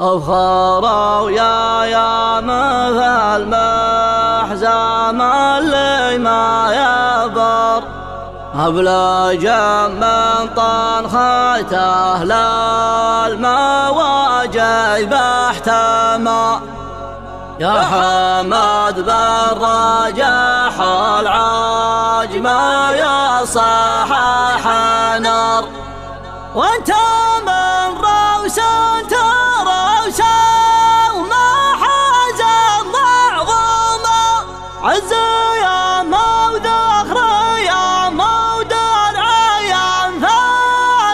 افخروا يا مثل محزام اللي ما يبر أبلج من طنخته للمواجد بحتما يا حمد بالرجاح العاجم يا صحح نار وانت من روس تروس وما حاز معظومه عز يا مود ذخر يا مود العيان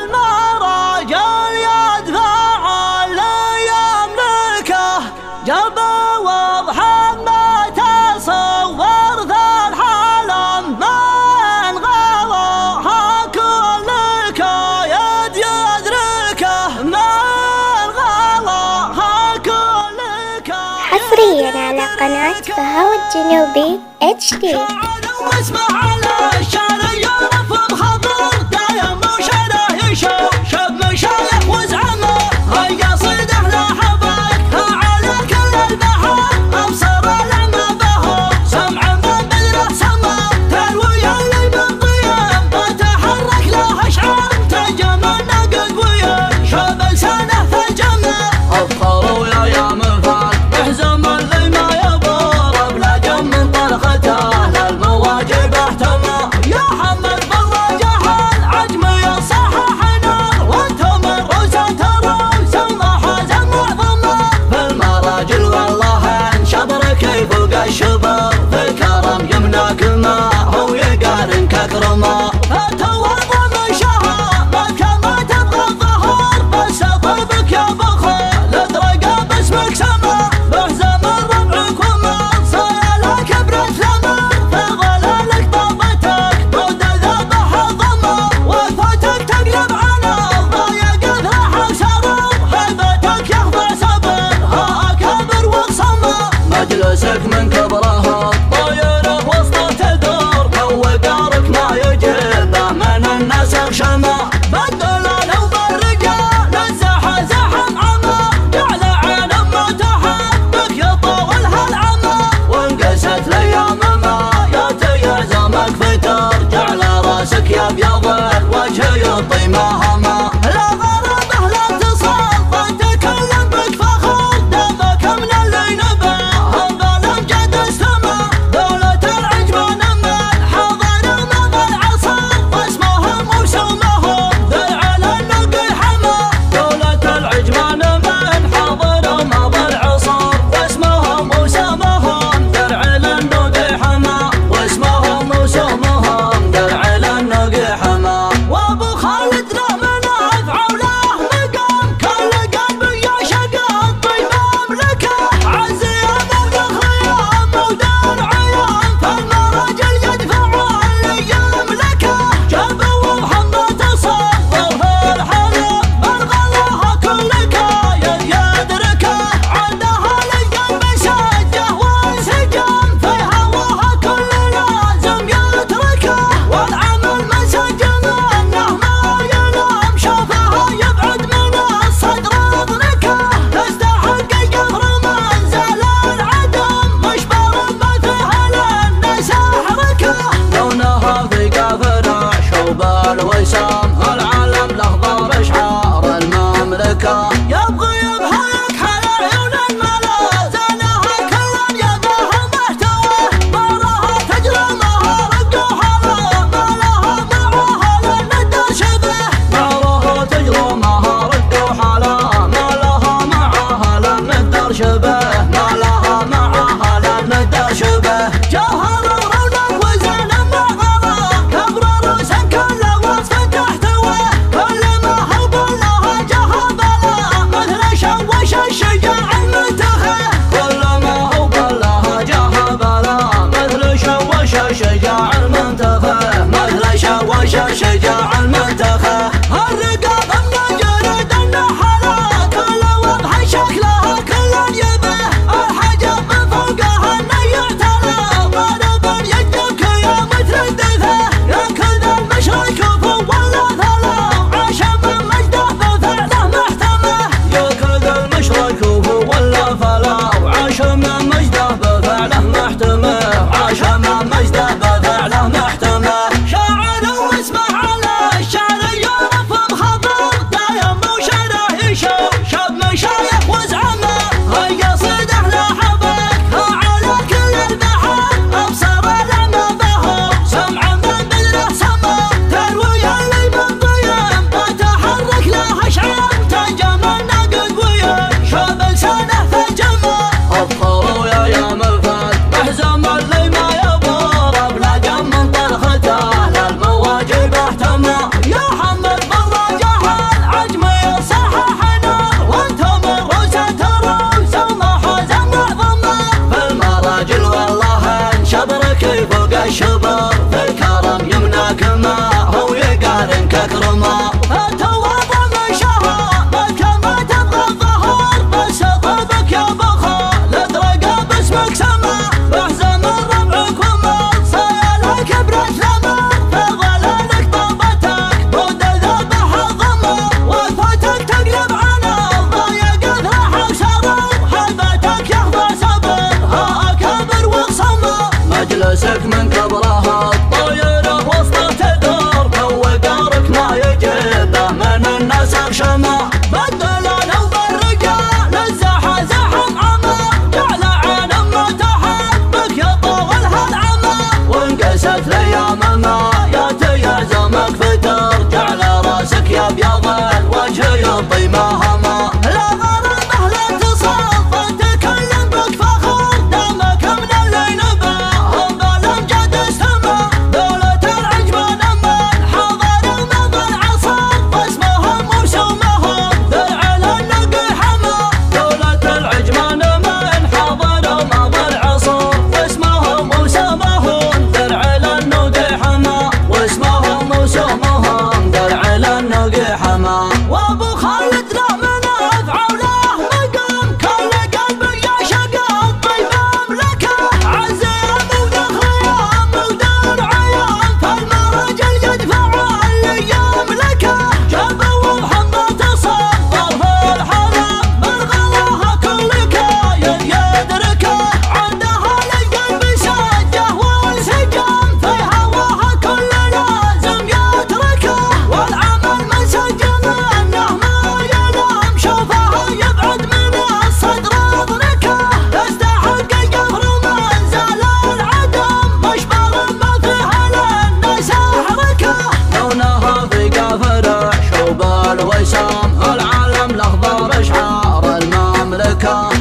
فالمراجل يدفع اللي يملكه جلب وضحى ما تصور ذا الحلم من غلاها كل كايد يدركه من غلاها كل كايد حصريا على قناة فهو الجنوبي HD. واسمع على الشعر يرفض خضر دايم وشره يشوف شب مشايخ وزعمه هيا صيده لحبك على كل البحر ابصر العمى بهو سمع من بدره سما تروي اللي بالضيام وتحرك له اشعار تجمع النقد ويا شب لسانه في الجمع افخروا يا مثال احزم اللي ما يبور ابلج من طرخته للمواجب احتمى يا كان